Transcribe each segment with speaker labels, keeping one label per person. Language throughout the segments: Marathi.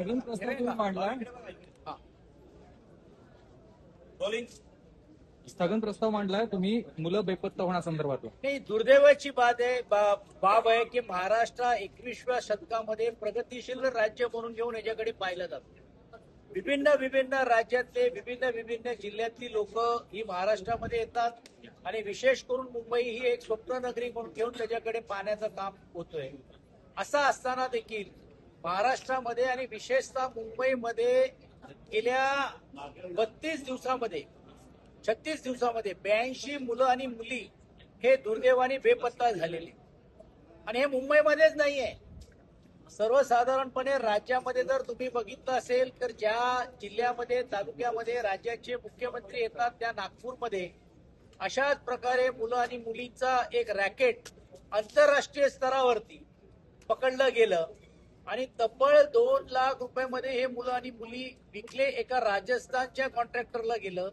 Speaker 1: स्थगन प्रस्ताव तुम्ही मांडला, स्थगन प्रस्ताव मांडलाय तुम्ही मुलं बेपत्ता होण्यासंदर्भात.
Speaker 2: नाही, दुर्दैवाची बाब आहे की महाराष्ट्र 21व्या शतकामध्ये प्रगतीशील राज्य म्हणून घेऊन याच्याकडे पाहिलं जातं. विभिन्न राज्यातले विभिन्न जिल्ह्यातली लोक ही महाराष्ट्रामध्ये येतात आणि विशेष करून मुंबई ही एक स्वप्ननगरी म्हणून घेऊन त्याच्याकडे पाहण्याचं काम होतोय. असं असताना देखील महाराष्ट्रामध्ये आणि विशेषतः मुंबईमध्ये गेल्या 36 दिवसामध्ये 82 मुलं आणि मुली हे दुर्दैवाने बेपत्ता झालेले. आणि हे मुंबईमध्येच नाहीये, सर्वसाधारणपणे राज्यामध्ये जर तुम्ही बघितलं असेल तर ज्या जिल्ह्यामध्ये तालुक्यामध्ये राज्याचे मुख्यमंत्री येतात त्या नागपूरमध्ये अशाच प्रकारे मुलं आणि मुलींचा एक रॅकेट आंतरराष्ट्रीय स्तरावरती पकडलं गेलं आणि तब्बल 2 लाख रुपयामध्ये हे मुलं आणि मुली विकले एका राजस्थानच्या कॉन्ट्रॅक्टरला गेलं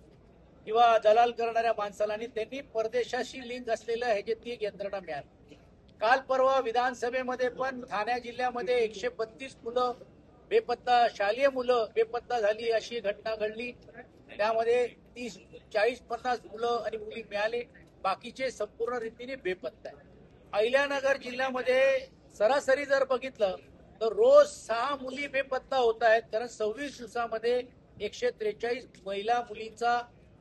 Speaker 2: किंवा दलाल करणाऱ्या माणसाला, आणि त्यांनी परदेशाशी लिंक असलेलं ह्याच्यातली एक यंत्रणा मिळाली. काल परवा विधानसभेमध्ये पण ठाणे जिल्ह्यामध्ये 132 मुलं बेपत्ता, शालेय मुलं बेपत्ता झाली अशी घटना घडली. त्यामध्ये 40-50 मुलं आणि मुली मिळाले, बाकीचे संपूर्ण रीतीने बेपत्ता आहे. अहिल्यानगर जिल्ह्यामध्ये सरासरी जर बघितलं तर रोज 6 मुली बेपत्ता होत आहेत, कारण 26 दिवसामध्ये 143 महिला मुलींचा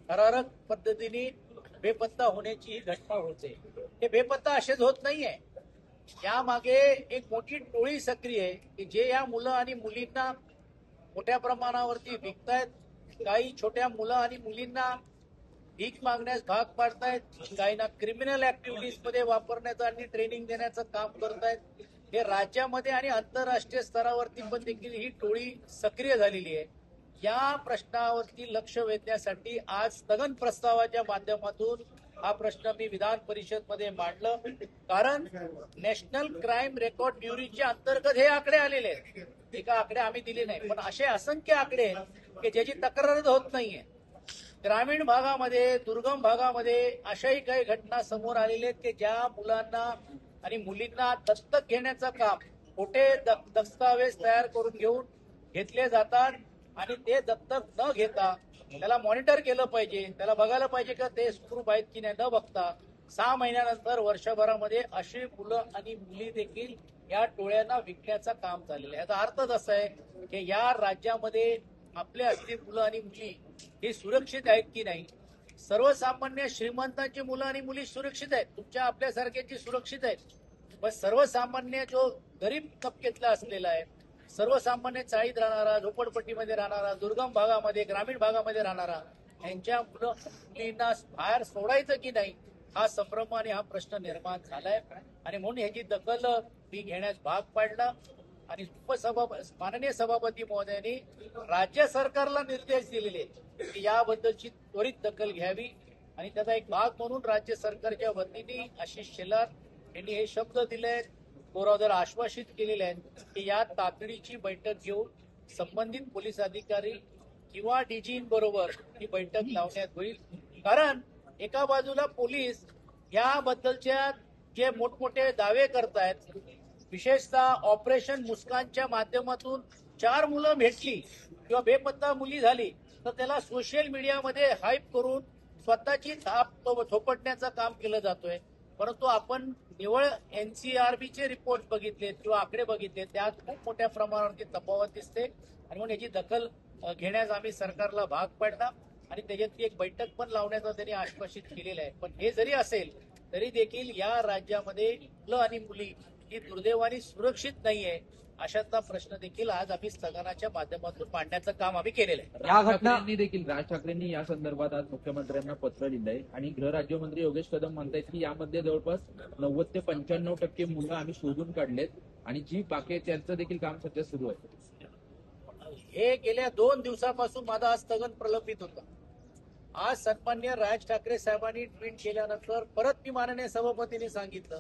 Speaker 2: थरारक पद्धतीने बेपत्ता होण्याची ही घटना होते. हे बेपत्ता असेच होत नाहीये, यामागे एक मोठी टोळी सक्रिय आहे की जे या मुलं आणि मुलींना मोठ्या प्रमाणावरती विकतायत. काही छोट्या मुलं आणि मुलींना भीक मागण्यास भाग पाडतायत, काहींना क्रिमिनल ऍक्टिव्हिटीज मध्ये वापरण्याचं आणि ट्रेनिंग देण्याचं काम करतायत. हे राज्यामध्ये आणि आंतरराष्ट्रीय स्तरावरती पण देखील ही टोळी सक्रिय झालेली आहे. या प्रश्नावरती लक्ष वेधण्यासाठी आज स्थगन प्रस्तावाच्या माध्यमातून हा प्रश्न मी विधान परिषदमध्ये मांडलं. कारण नॅशनल क्राईम रेकॉर्ड ब्युरोच्या अंतर्गत हे आकडे आलेले आहेत. एका आकडे आम्ही दिले नाही, पण असे असंख्य आकडे आहेत की ज्याची तक्रारच होत नाहीये. ग्रामीण भागामध्ये, दुर्गम भागामध्ये अशाही काही घटना समोर आलेल्या आहेत की ज्या मुलांना आणि मुलींना दत्तक घेण्याचं काम खोटे दस्तावेज तयार करून घेतले जातात आणि ते दत्तक न घेता त्याला मॉनिटर केलं पाहिजे, त्याला बघायला पाहिजे का ते सुखरूप आहेत की नाही, न बघता 6 महिन्यानंतर वर्षभरामध्ये अशी मुलं आणि मुली देखील या टोळ्यांना विकण्याचं काम चाललेलं आहे. याचा अर्थच असा आहे की या राज्यामध्ये आपले असली मुलं आणि मुली ही सुरक्षित आहेत की नाही. सर्वसामान्य श्रीमंतांची मुलं आणि मुली सुरक्षित आहेत, तुमच्या आपल्यासारख्यांची सुरक्षित आहेत, पण सर्वसामान्य जो गरीब तबक्यातला असलेला आहे, सर्वसामान्य चाळीत राहणारा, झोपडपट्टीमध्ये राहणारा, दुर्गम भागामध्ये, ग्रामीण भागामध्ये राहणारा, यांच्या मुलींना बाहेर सोडायचं की नाही हा संभ्रम आणि हा प्रश्न निर्माण झालाय. आणि म्हणून ह्याची दखल मी घेण्यास भाग पाडला आणि माननीय सभापती महोदयांनी राज्य सरकारला निर्देश दिलेले की याबद्दलची त्वरित दखल घ्यावी. आणि त्याचा एक भाग म्हणून राज्य सरकारच्या वतीने आशिष शेलार यांनी हे शब्द दिले, गोरावर आश्वासित केलेले आहेत की या तातडीची बैठक घेऊन संबंधित पोलीस अधिकारी किंवा डीजींबरोबर ही बैठक लावण्यात होईल. कारण एका बाजूला पोलीस याबद्दलच्या जे मोठमोठे दावे करतायत, विशेषतः ऑपरेशन मुस्कानच्या माध्यमातून 4 मुलं भेटली किंवा बेपत्ता मुली झाली तर त्याला सोशल मीडियामध्ये हाईप करून स्वतःची थाप थोपटण्याचं काम केलं जातोय. परंतु आपण निवळ NCRBचे रिपोर्ट बघितलेत किंवा आकडे बघितले, त्यात खूप मोठ्या प्रमाणावरती तफावत दिसते. आणि म्हणून याची दखल घेण्यास आम्ही सरकारला भाग पाडला आणि त्याच्यातली एक बैठक पण लावण्याचं त्यांनी आश्वासित केलेलं आहे. पण हे जरी असेल तरी देखील या राज्यामध्ये मुलं आणि मुली ही दुर्दैवाने सुरक्षित नाहीये, अशातला प्रश्न देखील आज आम्ही स्थगनाच्या माध्यमातून मांडण्याचं काम आम्ही केलेलं आहे.
Speaker 1: या घटना
Speaker 3: देखील राज ठाकरेंनी या संदर्भात आज मुख्यमंत्र्यांना पत्र लिहिलंय आणि गृहराज्यमंत्री योगेश कदम म्हणतायत की यामध्ये जवळपास 90 ते 95% मुलं आम्ही शोधून काढलेत आणि जी बाकी आहेत त्यांचं देखील काम सध्या सुरू आहे.
Speaker 2: हे गेल्या 2 दिवसापासून माझा स्थगन प्रलंबित होता. आज सन्मान्य राज ठाकरे साहेबांनी ट्विट केल्यानंतर परत मी माननीय सभापतींनी सांगितलं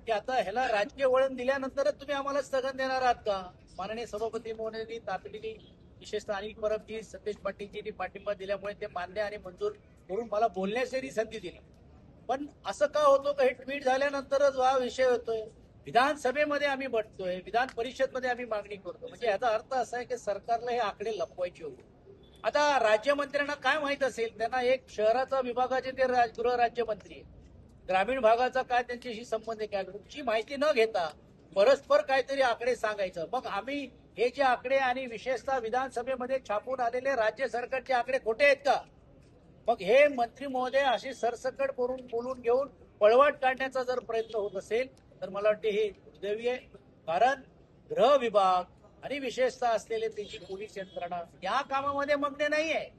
Speaker 2: की आता ह्याला राजकीय वळण दिल्यानंतरच तुम्ही आम्हाला स्थगन देणार आहात का. माननीय सभापती महोदयांनी तातडीने विशेषतः अनिल परबजी, सतीश पाटीलजींनी पाठिंबा दिल्यामुळे ते मान्य आणि मंजूर करून मला बोलण्याची संधी दिली. पण असं का होतं का हे ट्विट झाल्यानंतरच हा विषय होतोय. विधानसभेमध्ये आम्ही बटतोय, विधान परिषदमध्ये आम्ही मागणी करतो. म्हणजे याचा अर्थ असा आहे की सरकारला हे आकडे लपवायचे होते. आता राज्यमंत्र्यांना काय माहित असेल, त्यांना एक शहराचा विभागाचे ते गृह राज्यमंत्री आहे, ग्रामीण भागाचा काय त्यांच्याशी संबंध आहे काय, तुमची माहिती न घेता परस्पर काहीतरी आकडे सांगायचं. मग आम्ही हे जे आकडे आणि विशेषतः विधानसभेमध्ये छापून आलेले राज्य सरकारचे आकडे खोटे आहेत का? मग हे मंत्री महोदय अशी सरसकट बोलून घेऊन पळवाट काढण्याचा जर प्रयत्न होत असेल तर मला वाटते हे दुर्दैवी आहे. कारण गृह विभाग आणि विशेषतः असलेले त्याची पोलीस यंत्रणा या कामामध्ये मग्न नाहीये.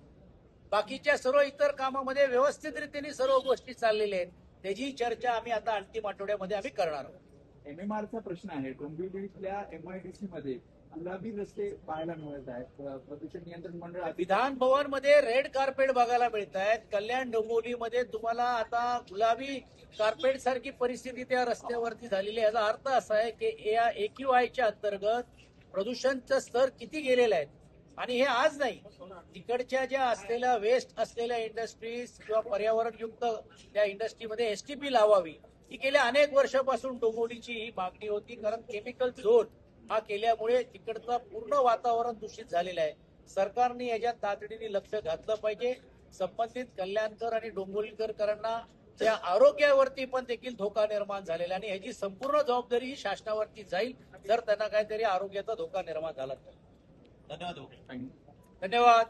Speaker 2: बाकीच्या सर्व इतर कामामध्ये व्यवस्थित रीतीने सर्व गोष्टी चाललेल्या आहेत. त्याची चर्चा आम्ही आता अंतिम आठवड्यामध्ये आम्ही करणार आहोत.
Speaker 4: MMRचा प्रश्न आहे. डोंबिवली इथल्या MIDC मध्ये गुलाबी रस्ते पाहायला मिळत आहेत. प्रदूषण नियंत्रण मंडळ
Speaker 2: विधान भवन मध्ये रेड कार्पेट बघायला मिळत आहेत. कल्याण डोंबिवलीमध्ये तुम्हाला आता गुलाबी कार्पेट सारखी परिस्थिती त्या रस्त्यावरती झालेली आहे. याचा अर्थ असा आहे की या AQIच्या अंतर्गत प्रदूषणचं स्तर किती गेलेलं आहे. आणि हे आज नाही, तिकडच्या ज्या असलेल्या वेस्ट असलेल्या इंडस्ट्रीज किंवा पर्यावरणयुक्त त्या इंडस्ट्रीमध्ये STP लावावी ही गेल्या अनेक वर्षापासून डोंबिवलीची ही मागणी होती. कारण केमिकल झोन हा केल्यामुळे तिकडचं पूर्ण वातावरण दूषित झालेलं आहे. सरकारने याच्यात तातडीने लक्ष घातलं पाहिजे. संबंधित कल्याणकर आणि डोंबिवलीकरांना त्या आरोग्यावरती पण देखील धोका निर्माण झालेला आणि ह्याची संपूर्ण जबाबदारी ही शासनावरती जाईल जर त्यांना काहीतरी आरोग्याचा धोका निर्माण झाला तर.
Speaker 3: धन्यवाद.
Speaker 2: धन्यवाद.